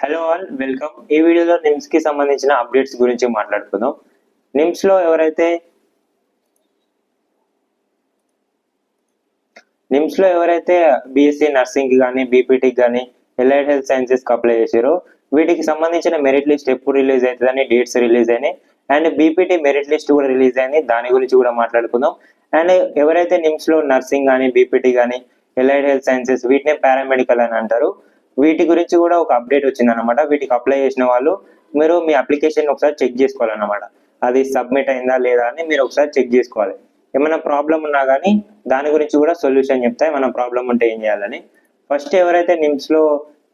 Hello all, welcome. ఈ వీడియోలో నిమ్స్ కి సంబంధించిన అప్డేట్స్ గురించి మాట్లాడుకుందాం. నిమ్స్ లో ఎవరైతే బీఎస్సీ నర్సింగ్ కానీ బీపీటీకి కానీ ఎలైడ్ హెల్త్ సైన్సెస్ కి అప్లై చేసారో వీటికి సంబంధించిన మెరిట్ లిస్ట్ ఎప్పుడు రిలీజ్ అవుతుందని డేట్స్ రిలీజ్ అయినాయి. అండ్ బీపీటీ మెరిట్ లిస్ట్ కూడా రిలీజ్ అయింది, దాని గురించి కూడా మాట్లాడుకుందాం. అండ్ ఎవరైతే నిమ్స్ లో నర్సింగ్ కానీ బీపీటీ కానీ ఎలైడ్ హెల్త్ సైన్సెస్ వీటినే పారామెడికల్ అని అంటారు, వీటి గురించి కూడా ఒక అప్డేట్ వచ్చింది అనమాట. వీటికి అప్లై చేసిన వాళ్ళు మీరు మీ అప్లికేషన్ ఒకసారి చెక్ చేసుకోవాలన్నమాట. అది సబ్మిట్ అయిందా లేదా అని మీరు ఒకసారి చెక్ చేసుకోవాలి. ఏమైనా ప్రాబ్లం ఉన్నా కానీ దాని గురించి కూడా సొల్యూషన్ చెప్తా, ఏమైనా ప్రాబ్లం ఉంటే ఏం చేయాలని. ఫస్ట్ ఎవరైతే నిమ్స్ లో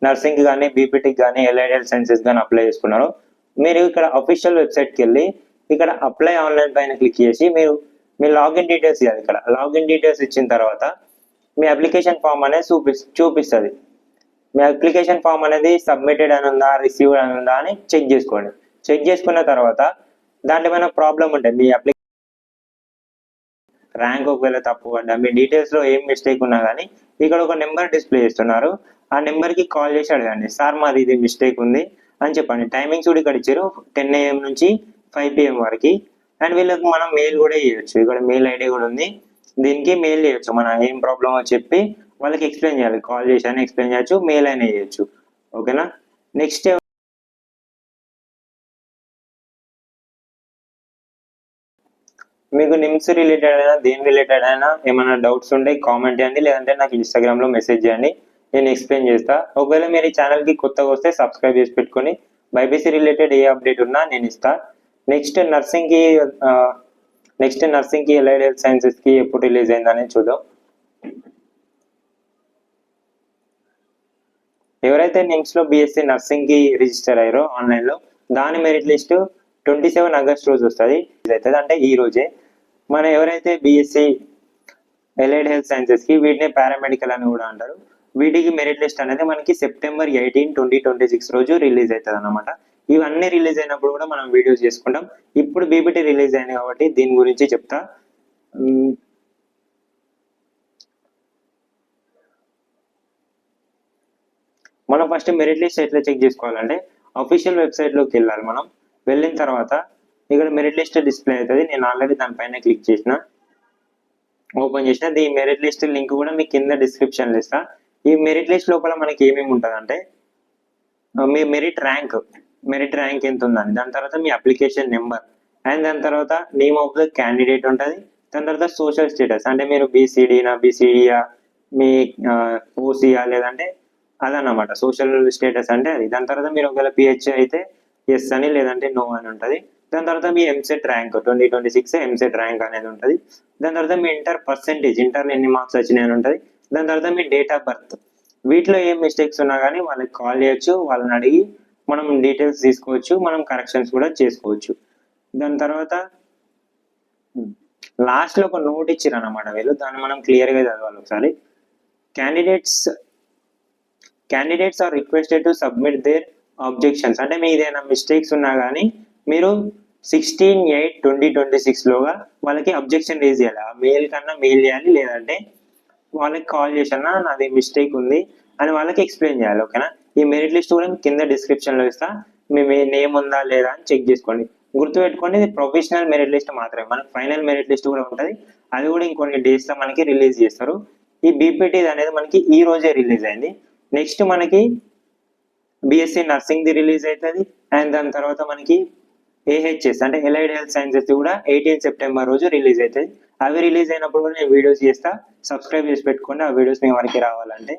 నర్సింగ్ కానీ బీపీటీకి కానీ ఎలైడ్ హెల్త్ సైన్సెస్ కానీ అప్లై చేసుకున్నారో మీరు ఇక్కడ అఫీషియల్ వెబ్సైట్కి వెళ్ళి ఇక్కడ అప్లై ఆన్లైన్ పైన క్లిక్ చేసి మీరు మీ లాగిన్ డీటెయిల్స్ ఇవ్వాలి. ఇక్కడ లాగిన్ డీటెయిల్స్ ఇచ్చిన తర్వాత మీ అప్లికేషన్ ఫామ్ అనేది చూపిస్తుంది. మీ అప్లికేషన్ ఫామ్ అనేది సబ్మిటెడ్ అని ఉందా, రిసీవ్డ్ అని ఉందా అని చెక్ చేసుకోండి. చెక్ చేసుకున్న తర్వాత దాంట్లో ఏమైనా ప్రాబ్లం ఉంటాయి, మీ అప్లికేషన్ ర్యాంక్ ఒకవేళ తప్పు పడ్డా, మీ డీటెయిల్స్ లో ఏం మిస్టేక్ ఉన్నా కానీ ఇక్కడ ఒక నెంబర్ డిస్ప్లే చేస్తున్నారు. ఆ నెంబర్ కి కాల్ చేసి అడగండి, సార్ మాది ఇది మిస్టేక్ ఉంది అని చెప్పండి. టైమింగ్స్ కూడా ఇక్కడ ఇచ్చారు, 10 AM నుంచి 5 PM వరకు. అండ్ వీళ్ళకి మనం మెయిల్ కూడా చేయొచ్చు, ఇక్కడ మెయిల్ ఐడి కూడా ఉంది, దీనికి మెయిల్ చేయొచ్చు. మనం ఏం ప్రాబ్లమో చెప్పి వాళ్ళకి ఎక్స్ప్లెయిన్ చేయాలి. కాల్ చేసి అయినా ఎక్స్ప్లెయిన్ చేయొచ్చు, మెయిల్ అయినా చేయొచ్చు. ఓకేనా. నెక్స్ట్ మీకు నిమ్స్ రిలేటెడ్ అయినా దేని రిలేటెడ్ అయినా ఏమైనా డౌట్స్ ఉంటే కామెంట్ చేయండి, లేదంటే నాకు ఇన్స్టాగ్రామ్ లో మెసేజ్ చేయండి, నేను ఎక్స్ప్లెయిన్ చేస్తా. ఒకవేళ మీరు ఈ ఛానల్ కి కొత్తగా వస్తే సబ్స్క్రైబ్ చేసి పెట్టుకొని బైపీసీ రిలేటెడ్ ఏ అప్డేట్ ఉన్నా నేను ఇస్తా. నెక్స్ట్ నర్సింగ్ కి ఎలైడ్ హెల్త్ సైన్సెస్ కి ఎప్పుడు రిలీజ్ అయిందని చూద్దాం. ఎవరైతే నిమ్స్ లో బీఎస్సీ నర్సింగ్ కి రిజిస్టర్ అయ్యారో ఆన్లైన్ లో దాని మెరిట్ లిస్ట్ 27 ఆగస్ట్ రోజు వస్తుంది. అవుతుంది అంటే ఈ రోజే. మన ఎవరైతే బీఎస్సీ ఎలైడ్ హెల్త్ సైన్సెస్ కి వీటిని పారామెడికల్ అని కూడా అంటారు, వీటికి మెరిట్ లిస్ట్ అనేది మనకి సెప్టెంబర్ 18, 2026 రోజు రిలీజ్ అవుతుంది అనమాట. ఇవన్నీ రిలీజ్ అయినప్పుడు కూడా మనం వీడియోస్ చేసుకుంటాం. ఇప్పుడు బీపీటీ రిలీజ్ అయింది కాబట్టి దీని గురించి చెప్తా. మనం ఫస్ట్ మెరిట్ లిస్ట్ ఎట్లా చెక్ చేసుకోవాలంటే అఫీషియల్ వెబ్సైట్ లోకి వెళ్ళాలి. మనం వెళ్ళిన తర్వాత ఇక్కడ మెరిట్ లిస్ట్ డిస్ప్లే అవుతుంది. నేను ఆల్రెడీ దానిపైన క్లిక్ చేసిన, ఓపెన్ చేసిన. ఈ మెరిట్ లిస్ట్ లింక్ కూడా మీకు కింద డిస్క్రిప్షన్ ఇస్తా. ఈ మెరిట్ లిస్ట్ లోపల మనకి ఏమేమి ఉంటుంది అంటే మీ మెరిట్ ర్యాంక్ ఎంత ఉందని, దాని తర్వాత మీ అప్లికేషన్ నెంబర్, అండ్ దాని తర్వాత నేమ్ ఆఫ్ ద క్యాండిడేట్ ఉంటుంది. దాని తర్వాత సోషల్ స్టేటస్, అంటే మీరు బీసీడీయా, మీ ఓసీయా, లేదంటే అదన్నమాట సోషల్ స్టేటస్ అంటే అది. దాని తర్వాత మీరు ఒకవేళ పిహెచ్ అయితే ఎస్ అని, లేదంటే నో అని ఉంటుంది. దాని తర్వాత మీ ఎంసెట్ ర్యాంక్ 2026 ఎంసెట్ ర్యాంక్ అనేది ఉంటుంది. దాని తర్వాత మీ ఇంటర్ పర్సెంటేజ్, ఇంటర్లో ఎన్ని మార్క్స్ వచ్చినాయి అని ఉంటుంది. దాని తర్వాత మీ డేట్ ఆఫ్ బర్త్. వీటిలో ఏం మిస్టేక్స్ ఉన్నా కానీ వాళ్ళకి కాల్ చేయొచ్చు, వాళ్ళని అడిగి మనం డీటెయిల్స్ తీసుకోవచ్చు, మనం కరెక్షన్స్ కూడా చేసుకోవచ్చు. దాని తర్వాత లాస్ట్ లో ఒక నోట్ ఇచ్చారు అన్నమాట వీళ్ళు, దాన్ని మనం క్లియర్ గా చదవాలి ఒకసారి. Candidates are requested to submit their objections, అంటే మీ ఏదైనా మిస్టేక్స్ ఉన్నా కానీ మీరు 16/8/2026 లోగా వాళ్ళకి అబ్జెక్షన్ రేజ్ చేయాలి. ఆ మెయిల్ కన్నా మెయిల్ చేయాలి, లేదంటే వాళ్ళకి కాల్ చేసినా నాది మిస్టేక్ ఉంది అని వాళ్ళకి ఎక్స్ప్లెయిన్ చేయాలి. ఓకేనా. ఈ మెరిట్ లిస్ట్ కూడా కింద డిస్క్రిప్షన్ లో ఇస్తా, మీ నేమ్ ఉందా లేదా అని చెక్ చేసుకోండి. గుర్తుపెట్టుకోండి, ఇది ప్రొఫెషనల్ మెరిట్ లిస్ట్ మాత్రమే, మనకి ఫైనల్ మెరిట్ లిస్ట్ కూడా ఉంటుంది, అది కూడా ఇంకొన్ని డేస్ లో మనకి రిలీజ్ చేస్తారు. ఈ బీపీటీ అనేది మనకి ఈ రోజే రిలీజ్ అయింది. నెక్స్ట్ మనకి బీఎస్సీ నర్సింగ్ ది రిలీజ్ అవుతుంది. అండ్ దాని తర్వాత మనకి ఏహెచ్ఎస్ అంటే ఎలైడ్ హెల్త్ సైన్సెస్ కూడా 18 సెప్టెంబర్ రోజు రిలీజ్ అవుతుంది. అవి రిలీజ్ అయినప్పుడు కూడా నేను వీడియోస్ చేస్తా, సబ్స్క్రైబ్ చేసి పెట్టుకోండి. ఆ వీడియోస్ మీ వరకు రావాలంటే